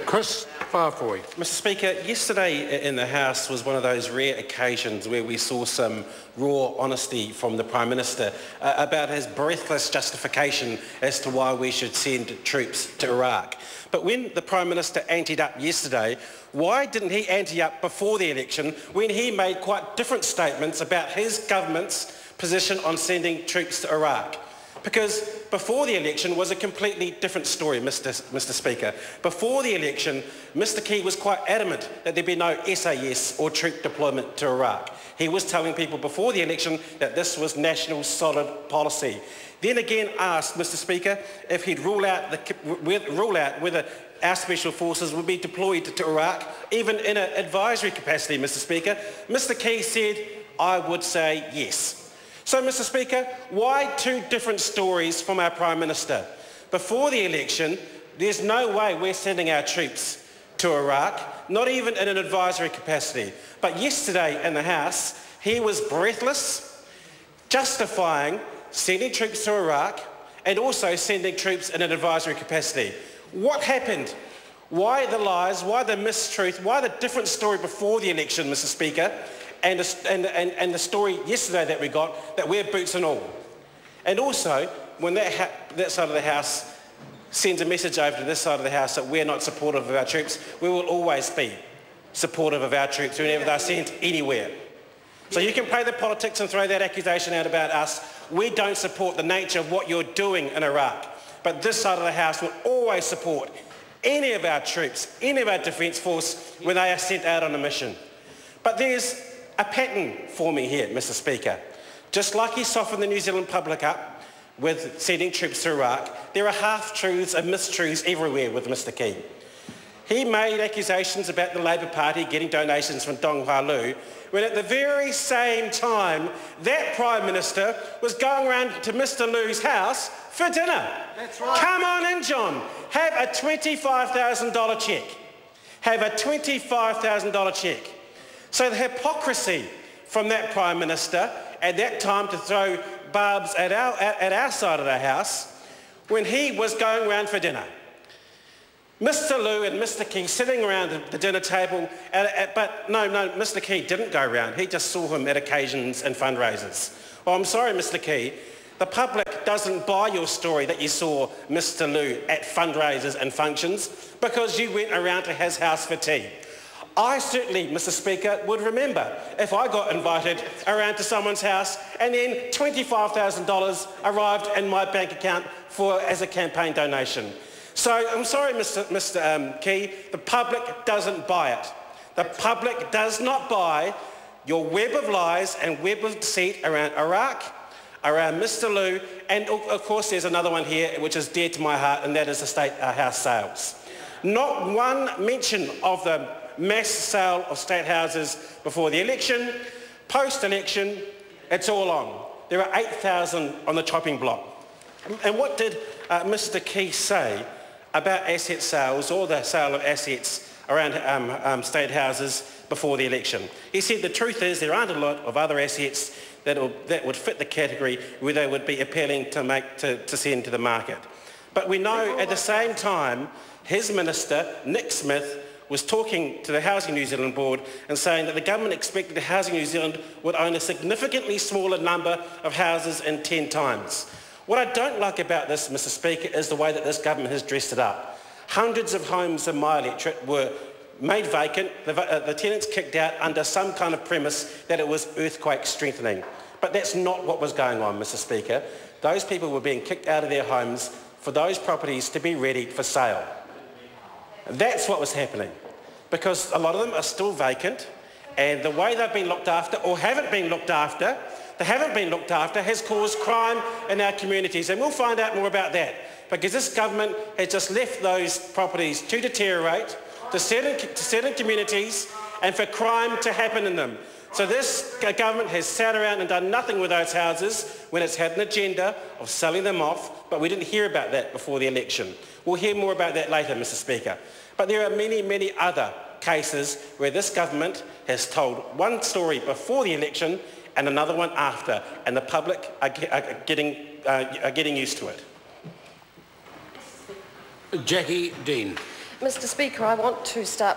Chris Farfoy. Mr Speaker, yesterday in the House was one of those rare occasions where we saw some raw honesty from the Prime Minister about his breathless justification as to why we should send troops to Iraq. But when the Prime Minister anteed up yesterday, why didn't he ante up before the election when he made quite different statements about his government's position on sending troops to Iraq? Because before the election was a completely different story, Mr Speaker. Before the election, Mr Key was quite adamant that there be no SAS or troop deployment to Iraq. He was telling people before the election that this was national solid policy. Then again asked, Mr Speaker, if he'd rule out whether our special forces would be deployed to Iraq, even in an advisory capacity, Mr Speaker. Mr Key said, I would say yes. So, Mr Speaker, why two different stories from our Prime Minister? Before the election, there's no way we're sending our troops to Iraq, not even in an advisory capacity. But yesterday in the House, he was breathless, justifying sending troops to Iraq and also sending troops in an advisory capacity. What happened? Why the lies? Why the mistruth? Why the different story before the election, Mr Speaker? And the story yesterday that we got, that we're boots and all. And also, when that side of the House sends a message over to this side of the House that we're not supportive of our troops, we will always be supportive of our troops whenever they're sent anywhere. So you can play the politics and throw that accusation out about us. We don't support the nature of what you're doing in Iraq. But this side of the House will always support any of our troops, any of our Defence Force, when they are sent out on a mission. But there's a pattern forming here, Mr Speaker. Just like he softened the New Zealand public up with sending troops to Iraq, there are half-truths and mistruths everywhere with Mr Key. He made accusations about the Labour Party getting donations from Dong Hua Lu, when at the very same time that Prime Minister was going around to Mr Lu's house for dinner. That's right. Come on in, John. Have a $25,000 cheque. Have a $25,000 cheque. So the hypocrisy from that Prime Minister at that time to throw barbs at our side of the House when he was going around for dinner. Mr Lu and Mr Key sitting around the dinner table, but no, Mr Key didn't go around. He just saw him at occasions and fundraisers. Oh, I'm sorry, Mr Key. The public doesn't buy your story that you saw Mr Lu at fundraisers and functions because you went around to his house for tea. I certainly, Mr Speaker, would remember if I got invited around to someone's house and then $25,000 arrived in my bank account as a campaign donation. So I'm sorry, Mr Key, the public doesn't buy it. The public does not buy your web of lies and web of deceit around Iraq, around Mr Lu, and of course there's another one here which is dear to my heart, and that is the State House sales. Not one mention of the mass sale of state houses before the election. Post-election, it's all on. There are 8,000 on the chopping block. And what did Mr Key say about asset sales or the sale of assets around state houses before the election? He said the truth is there aren't a lot of other assets that would fit the category where they would be appealing to send to the market. But we know at the same time his minister, Nick Smith, was talking to the Housing New Zealand board and saying that the government expected that Housing New Zealand would own a significantly smaller number of houses in 10 times. What I don't like about this, Mr Speaker, is the way that this government has dressed it up. Hundreds of homes in my electorate were made vacant, the tenants kicked out under some kind of premise that it was earthquake strengthening. But that's not what was going on, Mr Speaker. Those people were being kicked out of their homes for those properties to be ready for sale. That's what was happening, because a lot of them are still vacant, and the way they've been looked after or haven't been looked after, has caused crime in our communities, and we'll find out more about that, because this government has just left those properties to deteriorate, to set in communities, and for crime to happen in them. So this government has sat around and done nothing with those houses when it's had an agenda of selling them off, but we didn't hear about that before the election. We'll hear more about that later, Mr Speaker. But there are many, many other cases where this government has told one story before the election and another one after, and the public are getting used to it. Jackie Dean. Mr Speaker, I want to start